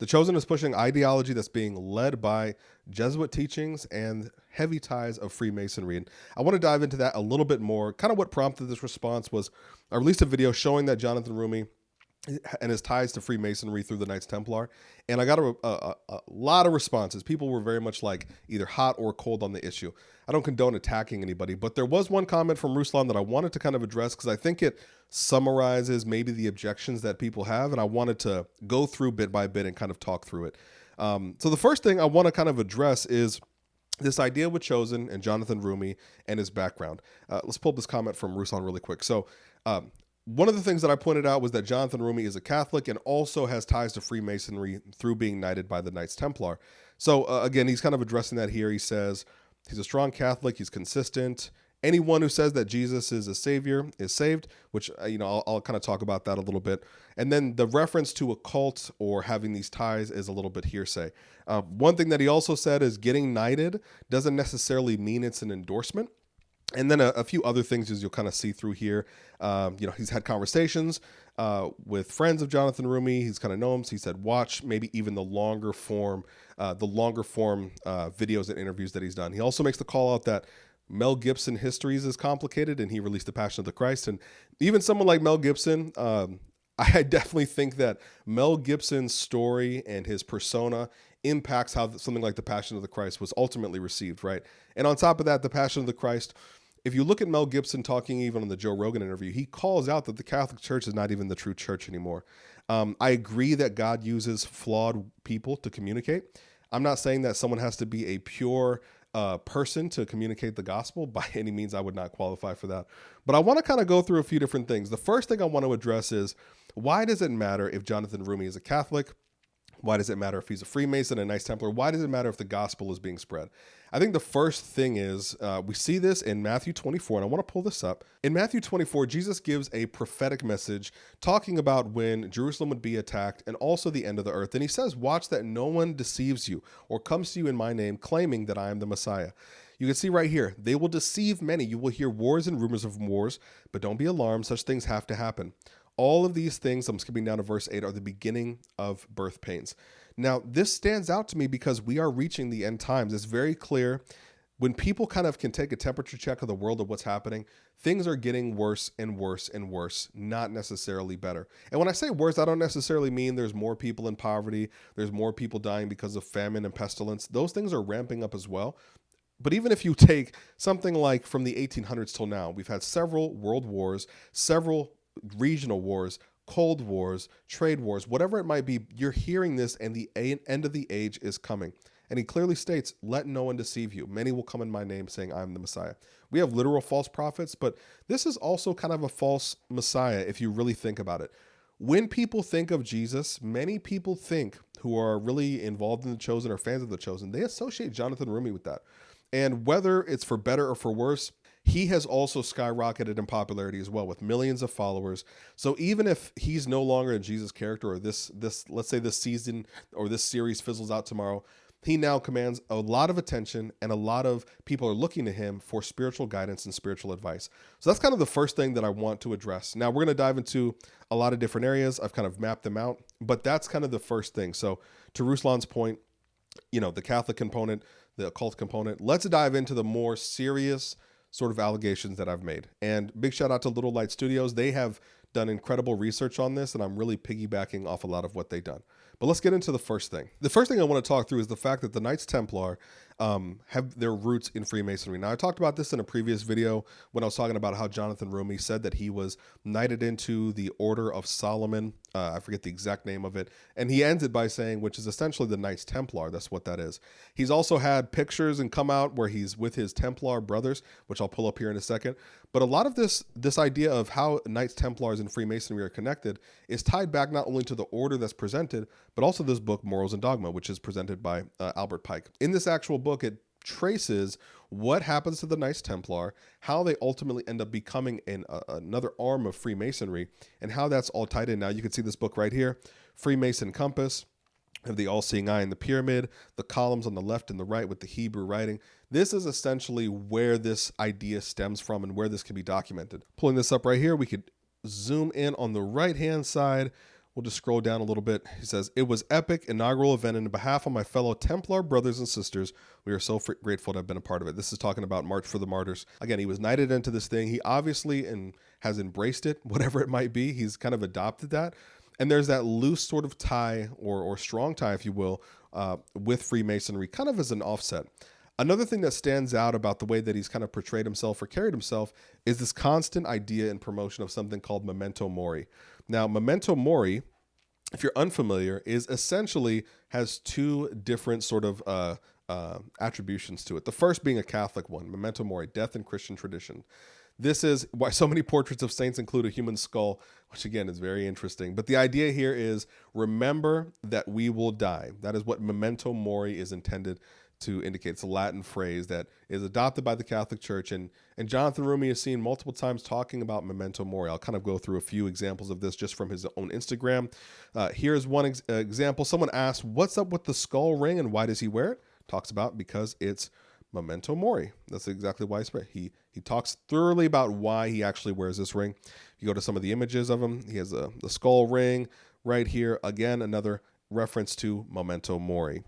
The Chosen is pushing ideology that's being led by Jesuit teachings and heavy ties of Freemasonry. And I want to dive into that a little bit more. Kind of what prompted this response was I released a video showing that Jonathan Rumi and his ties to Freemasonry through the Knights Templar. And I got a lot of responses. People were very much like either hot or cold on the issue. I don't condone attacking anybody, but there was one comment from Ruslan that I wanted to kind of address because I think it summarizes maybe the objections that people have. And I wanted to go through bit by bit and kind of talk through it. So the first thing I want to kind of address is this idea with Chosen and Jonathan Rumi and his background. Let's pull up this comment from Ruslan really quick. So, one of the things that I pointed out was that Jonathan Rumi is a Catholic and also has ties to Freemasonry through being knighted by the Knights Templar. So again, he's kind of addressing that here. He says he's a strong Catholic. He's consistent. Anyone who says that Jesus is a savior is saved, which, I'll kind of talk about that a little bit. And then the reference to a cult or having these ties is a little bit hearsay. One thing that he also said is getting knighted doesn't necessarily mean it's an endorsement. And then a few other things as you'll kind of see through here. He's had conversations with friends of Jonathan Rumi. He's kind of known him. So he said, watch maybe even the longer form videos and interviews that he's done. He also makes the call out that Mel Gibson histories is complicated, and he released The Passion of the Christ. And even someone like Mel Gibson, I definitely think that Mel Gibson's story and his persona impacts how something like The Passion of the Christ was ultimately received, right? And on top of that, The Passion of the Christ, if you look at Mel Gibson talking even on the Joe Rogan interview, he calls out that the Catholic Church is not even the true church anymore. I agree that God uses flawed people to communicate. I'm not saying that someone has to be a pure person to communicate the gospel. By any means, I would not qualify for that. But I want to kind of go through a few different things. The first thing I want to address is, why does it matter if Jonathan Rumi is a Catholic? Why does it matter if he's a Freemason, a Knights Templar? Why does it matter if the gospel is being spread? I think the first thing is we see this in Matthew 24, and I want to pull this up. In Matthew 24, Jesus gives a prophetic message talking about when Jerusalem would be attacked and also the end of the earth. And he says, watch that no one deceives you or comes to you in my name claiming that I am the Messiah. You can see right here, they will deceive many. You will hear wars and rumors of wars, but don't be alarmed. Such things have to happen. All of these things, I'm skipping down to verse 8, are the beginning of birth pains. Now, this stands out to me because we are reaching the end times. It's very clear when people kind of can take a temperature check of the world of what's happening, things are getting worse and worse and worse, not necessarily better. And when I say worse, I don't necessarily mean there's more people in poverty, there's more people dying because of famine and pestilence. Those things are ramping up as well. But even if you take something like from the 1800s till now, we've had several world wars, several regional wars, cold wars, trade wars, whatever it might be, you're hearing this, and the end of the age is coming. And he clearly states, let no one deceive you. Many will come in my name saying I'm the Messiah. We have literal false prophets, but this is also kind of a false Messiah if you really think about it. When people think of Jesus, many people think, who are really involved in the Chosen or fans of the Chosen, they associate Jonathan Rumi with that. And whether it's for better or for worse, he has also skyrocketed in popularity as well with millions of followers. So even if he's no longer a Jesus character, or this let's say this season or this series fizzles out tomorrow, he now commands a lot of attention, and a lot of people are looking to him for spiritual guidance and spiritual advice. So that's kind of the first thing that I want to address. Now we're going to dive into a lot of different areas. I've kind of mapped them out, but that's kind of the first thing. So to Ruslan's point, the Catholic component, the occult component, let's dive into the more serious sort of allegations that I've made. And big shout out to Little Light Studios. They have done incredible research on this, and I'm really piggybacking off a lot of what they've done. But let's get into the first thing. The first thing I want to talk through is the fact that the Knights Templar have their roots in Freemasonry. Now, I talked about this in a previous video when I was talking about how Jonathan Rumi said that he was knighted into the Order of Solomon. I forget the exact name of it. And he ends it by saying, which is essentially the Knights Templar. That's what that is. He's also had pictures and come out where he's with his Templar brothers, which I'll pull up here in a second. But a lot of this idea of how Knights Templars and Freemasonry are connected is tied back not only to the order that's presented, but also this book, Morals and Dogma, which is presented by Albert Pike. In this actual book, it traces what happens to the Knights Templar, how they ultimately end up becoming another arm of Freemasonry, and how that's all tied in. Now, you can see this book right here, Freemason Compass, of the all-seeing eye in the pyramid, the columns on the left and the right with the Hebrew writing. This is essentially where this idea stems from and where this can be documented. Pulling this up right here, we could zoom in on the right-hand side. We'll just scroll down a little bit. He says, "It was epic, inaugural event, and on behalf of my fellow Templar brothers and sisters, we are so grateful to have been a part of it." This is talking about March for the Martyrs. Again, he was knighted into this thing. He obviously has embraced it, whatever it might be. He's kind of adopted that. And there's that loose sort of tie or strong tie, if you will, with Freemasonry, kind of as an offset. Another thing that stands out about the way that he's kind of portrayed himself or carried himself is this constant idea and promotion of something called memento mori. Now, memento mori, if you're unfamiliar, is essentially has two different sort of attributions to it. The first being a Catholic one, memento mori, death in Christian tradition. This is why so many portraits of saints include a human skull, which again is very interesting. But the idea here is remember that we will die. That is what memento mori is intended to indicate. It's a Latin phrase that is adopted by the Catholic Church. And Jonathan Rumi is seen multiple times talking about memento mori. I'll kind of go through a few examples of this just from his own Instagram. Here's one example. Someone asked, "What's up with the skull ring and why does he wear it?" Talks about because it's memento mori. That's exactly why he talks thoroughly about why he actually wears this ring. If you go to some of the images of him, he has the skull ring right here. Again, another reference to memento mori.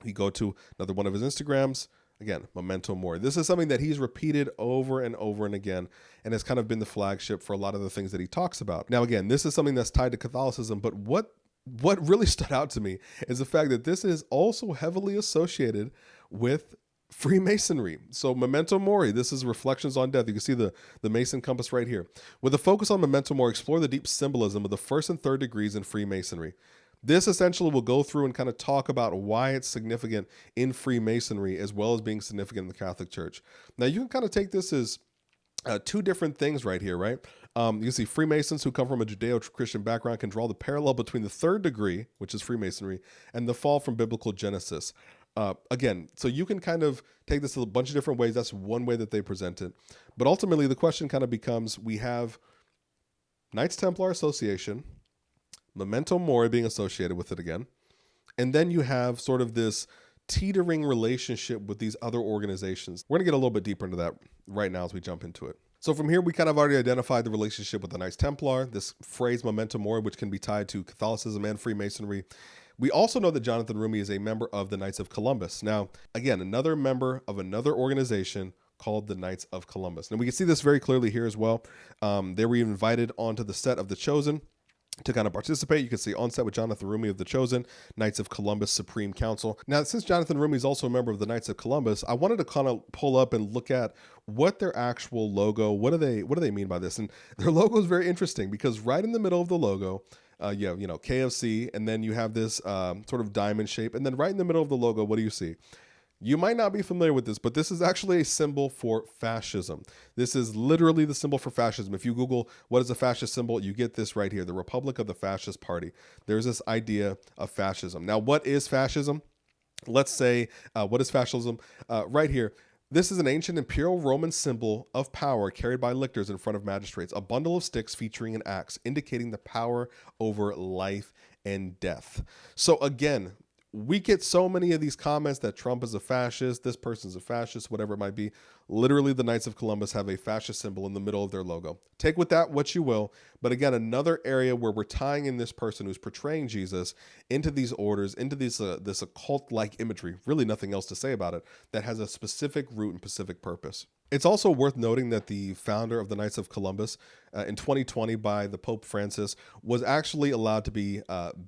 You go to another one of his Instagrams, again, memento mori. This is something that he's repeated over and over and again, and has kind of been the flagship for a lot of the things that he talks about. Now, again, this is something that's tied to Catholicism, but what really stood out to me is the fact that this is also heavily associated with Freemasonry. So memento mori, this is reflections on death. You can see the Mason compass right here. With a focus on memento mori, explore the deep symbolism of the first and third degrees in Freemasonry. This essentially will go through and kind of talk about why it's significant in Freemasonry as well as being significant in the Catholic Church. Now, you can kind of take this as two different things right here, right? You can see Freemasons who come from a Judeo-Christian background can draw the parallel between the third degree, which is Freemasonry, and the fall from biblical Genesis. Again, so you can kind of take this a bunch of different ways. That's one way that they present it. But ultimately, the question kind of becomes, we have Knights Templar Association, memento mori being associated with it again. And then you have sort of this teetering relationship with these other organizations. We're going to get a little bit deeper into that right now as we jump into it. So from here, we kind of already identified the relationship with the Knights Templar, this phrase memento mori, which can be tied to Catholicism and Freemasonry. We also know that Jonathan Rumi is a member of the Knights of Columbus. Now, again, another member of another organization called the Knights of Columbus. And we can see this very clearly here as well. They were invited onto the set of The Chosen to kind of participate. You can see on set with Jonathan Rumi of The Chosen, Knights of Columbus Supreme Council. Now, since Jonathan Rumi is also a member of the Knights of Columbus, I wanted to kind of pull up and look at what their actual logo, what do they mean by this? And their logo is very interesting because right in the middle of the logo, KFC, and then you have this sort of diamond shape, and then right in the middle of the logo, what do you see? You might not be familiar with this, but this is actually a symbol for fascism. This is literally the symbol for fascism. If you Google what is a fascist symbol, you get this right here, the Republic of the Fascist Party. There's this idea of fascism. Now, what is fascism? Let's say, what is fascism? Right here. This is an ancient imperial Roman symbol of power carried by lictors in front of magistrates, a bundle of sticks featuring an axe, indicating the power over life and death. So again, we get so many of these comments that Trump is a fascist, this person's a fascist, whatever it might be. Literally, the Knights of Columbus have a fascist symbol in the middle of their logo. Take with that what you will. But again, another area where we're tying in this person who's portraying Jesus into these orders, into these this occult-like imagery, really nothing else to say about it, that has a specific root and specific purpose. It's also worth noting that the founder of the Knights of Columbus in 2020 by the Pope Francis was actually allowed to be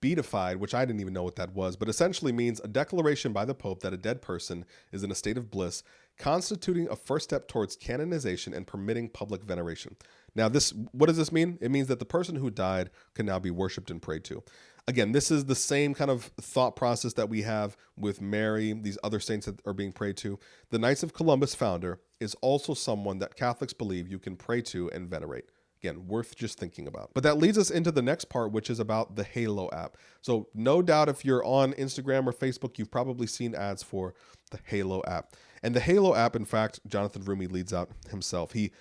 beatified, which I didn't even know what that was, but essentially means a declaration by the Pope that a dead person is in a state of bliss, constituting a first step towards canonization and permitting public veneration. Now, what does this mean? It means that the person who died can now be worshipped and prayed to. Again, this is the same kind of thought process that we have with Mary, these other saints that are being prayed to. The Knights of Columbus founder is also someone that Catholics believe you can pray to and venerate. Again, worth just thinking about. But that leads us into the next part, which is about the Halo app. So no doubt if you're on Instagram or Facebook, you've probably seen ads for the Halo app. And the Halo app, in fact, Jonathan Rumi leads out himself. He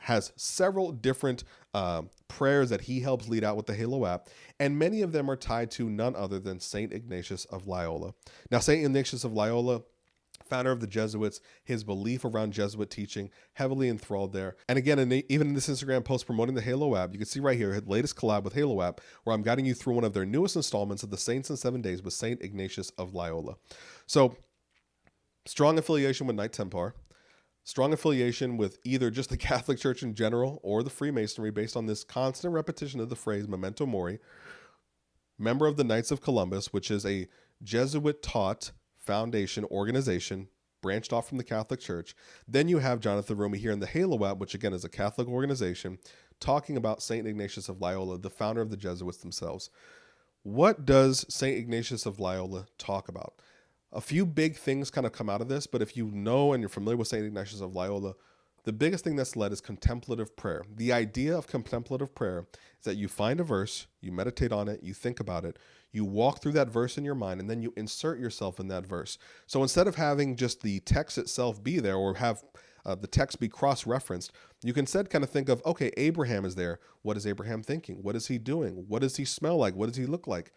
has several different prayers that he helps lead out with the Halo app, and many of them are tied to none other than St. Ignatius of Loyola. Now, St. Ignatius of Loyola, founder of the Jesuits, his belief around Jesuit teaching, heavily enthralled there. And again, even in this Instagram post promoting the Halo app, you can see right here, his latest collab with Halo app, where I'm guiding you through one of their newest installments of the Saints in 7 Days with Saint Ignatius of Loyola. So, strong affiliation with Knight Templar, strong affiliation with either just the Catholic Church in general or the Freemasonry based on this constant repetition of the phrase memento mori, member of the Knights of Columbus, which is a Jesuit-taught foundation organization branched off from the Catholic Church. Then you have Jonathan Roumie here in the Halo app, which again is a Catholic organization, talking about St. Ignatius of Loyola, the founder of the Jesuits themselves. What does St. Ignatius of Loyola talk about? A few big things kind of come out of this, but if you know and you're familiar with St. Ignatius of Loyola, the biggest thing that's led is contemplative prayer. The idea of contemplative prayer is that you find a verse, you meditate on it, you think about it, you walk through that verse in your mind, and then you insert yourself in that verse. So instead of having just the text itself be there or have the text be cross-referenced, you can instead kind of think of, okay, Abraham is there. What is Abraham thinking? What is he doing? What does he smell like? What does he look like?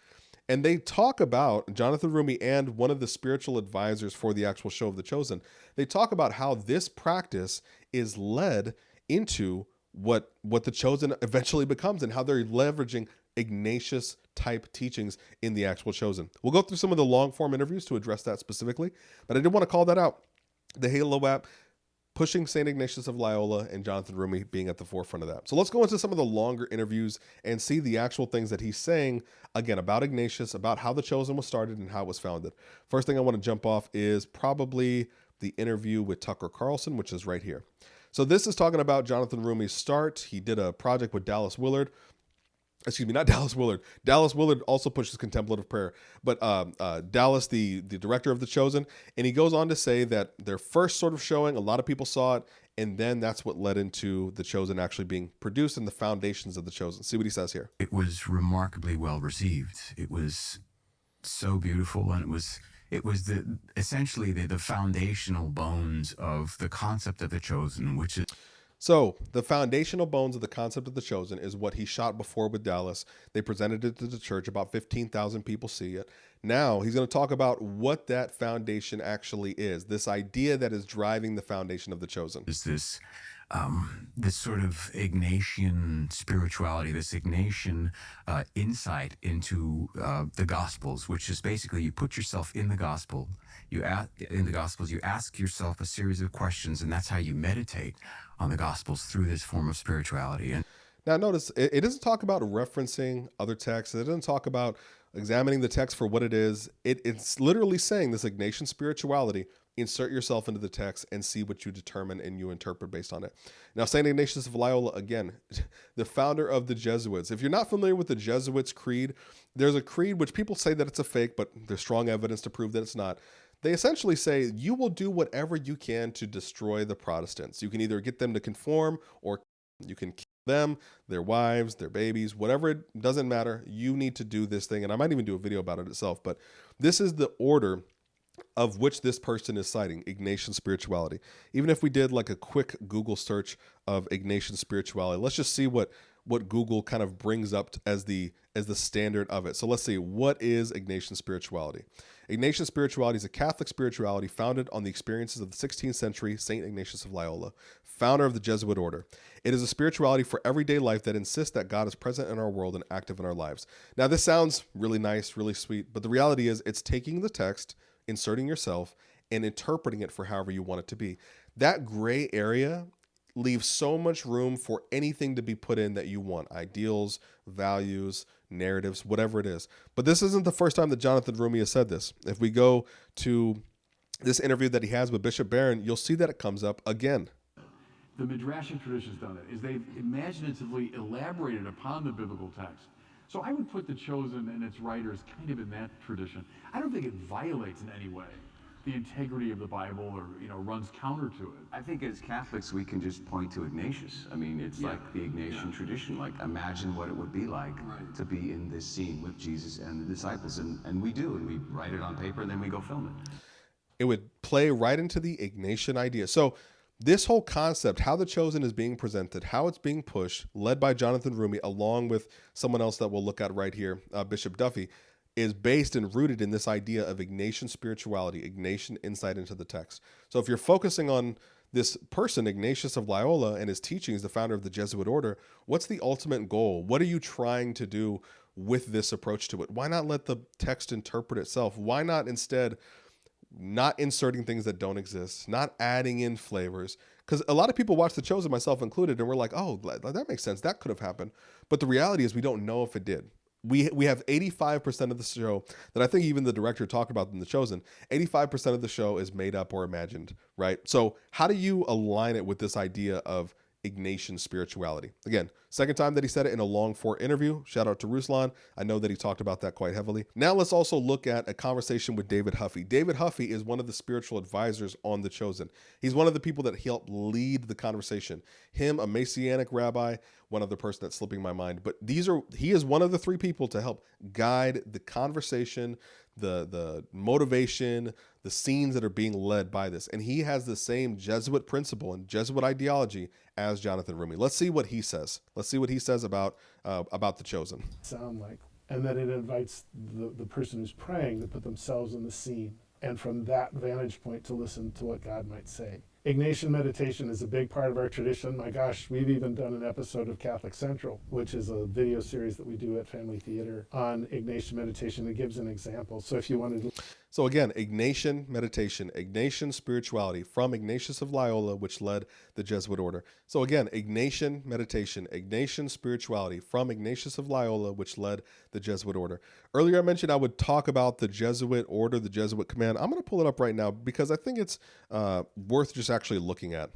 And they talk about, Jonathan Roumie and one of the spiritual advisors for the actual show of The Chosen, they talk about how this practice is led into what The Chosen eventually becomes and how they're leveraging Ignatius type teachings in the actual Chosen. We'll go through some of the long form interviews to address that specifically, but I did want to call that out. The Halo app pushing St. Ignatius of Loyola and Jonathan Roumie being at the forefront of that. So let's go into some of the longer interviews and see the actual things that he's saying, again, about Ignatius, about how the Chosen was started and how it was founded. First thing I want to jump off is probably the interview with Tucker Carlson, which is right here. So this is talking about Jonathan Roumie's start. He did a project with Dallas Willard. Excuse me, not Dallas Willard. Dallas Willard also pushes contemplative prayer, but Dallas, the director of The Chosen, and he goes on to say that their first sort of showing, a lot of people saw it, and then that's what led into The Chosen actually being produced and the foundations of The Chosen. See what he says here. It was remarkably well received. It was so beautiful, and it was essentially the foundational bones of the concept of The Chosen, which is... So the foundational bones of the concept of The Chosen is what he shot before with Dallas. They presented it to the church. About 15,000 people see it. Now he's going to talk about what that foundation actually is. This idea that is driving the foundation of The Chosen. Is this sort of Ignatian spirituality, this Ignatian insight into the Gospels, which is basically you put yourself in the Gospel. In the Gospels, you ask yourself a series of questions, and that's how you meditate on the Gospels through this form of spirituality. And now notice, it doesn't talk about referencing other texts. It doesn't talk about examining the text for what it is. It's literally saying this Ignatian spirituality, insert yourself into the text and see what you determine and you interpret based on it. Now, St. Ignatius of Loyola, again, the founder of the Jesuits. If you're not familiar with the Jesuits' creed, there's a creed which people say that it's a fake, but there's strong evidence to prove that it's not. They essentially say you will do whatever you can to destroy the Protestants. You can either get them to conform or you can kill them, their wives, their babies, whatever, it doesn't matter. You need to do this thing. And I might even do a video about it itself, but this is the order of which this person is citing, Ignatian spirituality. Even if we did like a quick Google search of Ignatian spirituality, let's just see what Google kind of brings up as the standard of it. So let's see, what is Ignatian spirituality? Ignatian spirituality is a Catholic spirituality founded on the experiences of the 16th century St. Ignatius of Loyola, founder of the Jesuit order. It is a spirituality for everyday life that insists that God is present in our world and active in our lives. Now, this sounds really nice, really sweet, but the reality is it's taking the text, inserting yourself, and interpreting it for however you want it to be. That gray area leaves so much room for anything to be put in that you want. Ideals, values, narratives, whatever it is. But this isn't the first time that Jonathan Roumie has said this. If we go to this interview that he has with Bishop Barron, you'll see that it comes up again. The Midrashic tradition's done it, is they've imaginatively elaborated upon the biblical text. So I would put The Chosen and its writers kind of in that tradition. I don't think it violates in any way the integrity of the Bible or, runs counter to it. I think as Catholics, we can just point to Ignatius. I mean, it's like the Ignatian tradition. Like, imagine what it would be like to be in this scene with Jesus and the disciples. And we do, and we write it on paper, and then we go film it. It would play right into the Ignatian idea. So this whole concept, how The Chosen is being presented, how it's being pushed, led by Jonathan Roumie, along with someone else that we'll look at right here, Bishop Duffy, is based and rooted in this idea of Ignatian spirituality, Ignatian insight into the text. So if you're focusing on this person, Ignatius of Loyola, and his teachings, the founder of the Jesuit order, what's the ultimate goal? What are you trying to do with this approach to it? Why not let the text interpret itself? Why not instead not inserting things that don't exist, not adding in flavors? Because a lot of people watch The Chosen, myself included, and we're like, oh, that makes sense. That could have happened. But the reality is we don't know if it did. We have 85% of the show that I think even the director talked about in The Chosen. 85% of the show is made up or imagined, right? So how do you align it with this idea of Ignatian spirituality? Again, second time that he said it in a long form interview. Shout out to Ruslan. I know that he talked about that quite heavily. Now let's also look at a conversation with David Huffy. David Huffy is one of the spiritual advisors on The Chosen. He's one of the people that helped lead the conversation. Him, a Messianic rabbi, one other person that's slipping my mind, but he is one of the three people to help guide the conversation, the motivation, the scenes that are being led by this. And he has the same Jesuit principle and Jesuit ideology as Jonathan Rumi. Let's see what he says. Let's see what he says about The Chosen. Sound like, and then it invites the person who's praying to put themselves in the scene, and from that vantage point to listen to what God might say. Ignatian meditation is a big part of our tradition. My gosh, we've even done an episode of Catholic Central, which is a video series that we do at Family Theater on Ignatian meditation that gives an example. So if you wanted to... So again, Ignatian meditation, Ignatian spirituality from Ignatius of Loyola, which led the Jesuit order. So again, Ignatian meditation, Ignatian spirituality from Ignatius of Loyola, which led the Jesuit order. Earlier I mentioned I would talk about the Jesuit order, the Jesuit command. I'm going to pull it up right now because I think it's worth just actually looking at.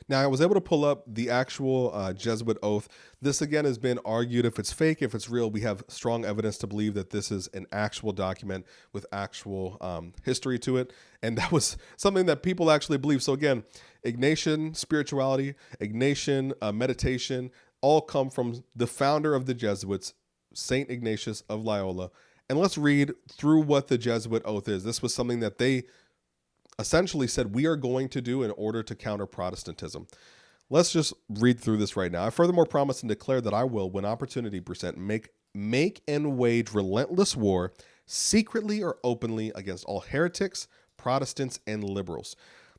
Now, I was able to pull up the actual Jesuit oath. This, again, has been argued if it's fake, if it's real. We have strong evidence to believe that this is an actual document with actual history to it. And that was something that people actually believe. So, again, Ignatian spirituality, Ignatian meditation, all come from the founder of the Jesuits, St. Ignatius of Loyola. And let's read through what the Jesuit oath is. This was something that they essentially said we are going to do in order to counter Protestantism. Let's just read through this right now. I furthermore promise and declare that I will, when opportunity present, make and wage relentless war, secretly or openly, against all heretics, Protestants, and liberals.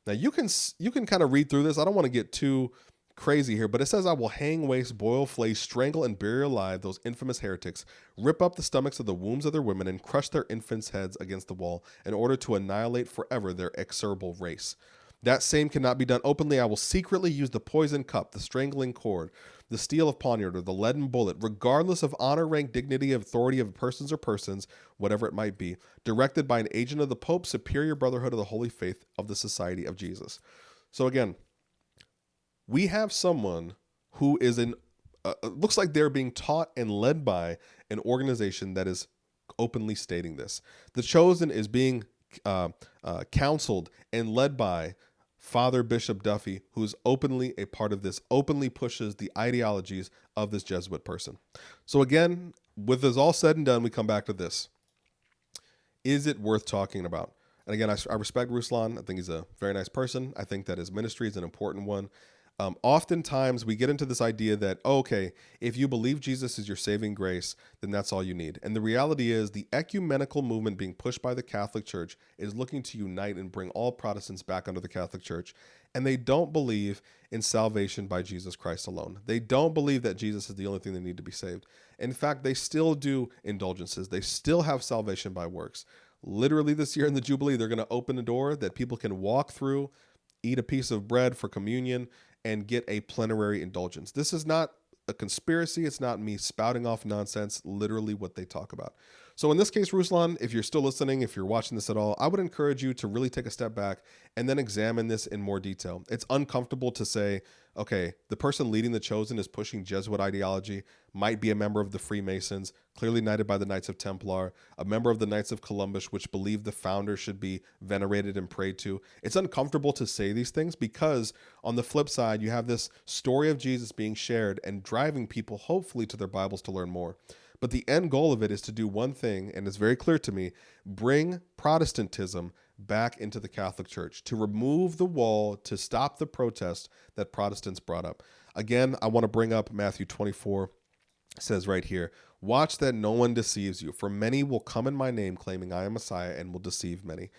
Now you can kind of read through this. I don't want to get too crazy here, but it says, I will hang, waste, boil, flay, strangle, and bury alive those infamous heretics, rip up the stomachs of the wombs of their women, and crush their infants' heads against the wall in order to annihilate forever their execrable race. That same cannot be done openly. I will secretly use the poison cup, the strangling cord, the steel of poniard, or the leaden bullet, regardless of honor, rank, dignity, authority of persons or persons, whatever it might be, directed by an agent of the Pope, superior brotherhood of the holy faith of the Society of Jesus. So again, we have someone who is looks like they're being taught and led by an organization that is openly stating this. The Chosen is being counseled and led by Father Bishop Duffy, who's openly a part of this, openly pushes the ideologies of this Jesuit person. So again, with this all said and done, we come back to this. Is it worth talking about? And again, I respect Ruslan. I think he's a very nice person. I think that his ministry is an important one. Oftentimes we get into this idea that, okay, if you believe Jesus is your saving grace, then that's all you need. And the reality is the ecumenical movement being pushed by the Catholic Church is looking to unite and bring all Protestants back under the Catholic Church. And they don't believe in salvation by Jesus Christ alone. They don't believe that Jesus is the only thing they need to be saved. In fact, they still do indulgences. They still have salvation by works. Literally this year in the Jubilee, they're going to open a door that people can walk through, eat a piece of bread for communion, and get a plenary indulgence. This is not a conspiracy. It's not me spouting off nonsense, literally what they talk about. So in this case, Ruslan, if you're still listening, if you're watching this at all, I would encourage you to really take a step back and then examine this in more detail. It's uncomfortable to say, okay, the person leading the Chosen is pushing Jesuit ideology, might be a member of the Freemasons, clearly knighted by the Knights of Templar, a member of the Knights of Columbus, which believe the founder should be venerated and prayed to. It's uncomfortable to say these things because on the flip side, you have this story of Jesus being shared and driving people hopefully to their Bibles to learn more. But the end goal of it is to do one thing, and it's very clear to me, bring Protestantism back into the Catholic Church, to remove the wall, to stop the protest that Protestants brought up. Again, I want to bring up Matthew 24, It says right here, watch that no one deceives you, for many will come in my name claiming I am Messiah and will deceive many.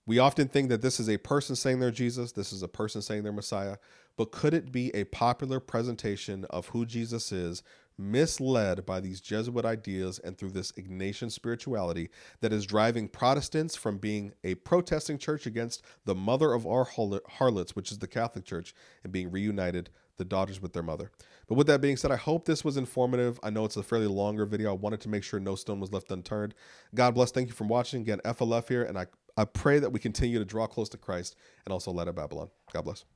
We often think that this is a person saying they're Jesus, this is a person saying they're Messiah, but could it be a popular presentation of who Jesus is, misled by these Jesuit ideas and through this Ignatian spirituality that is driving Protestants from being a protesting church against the mother of our harlots, which is the Catholic Church, and being reunited, the daughters with their mother? But with that being said, I hope this was informative. I know it's a fairly longer video. I wanted to make sure no stone was left unturned. God bless. Thank you for watching. Again, FLF here, and I pray that we continue to draw close to Christ and also light up Babylon. God bless.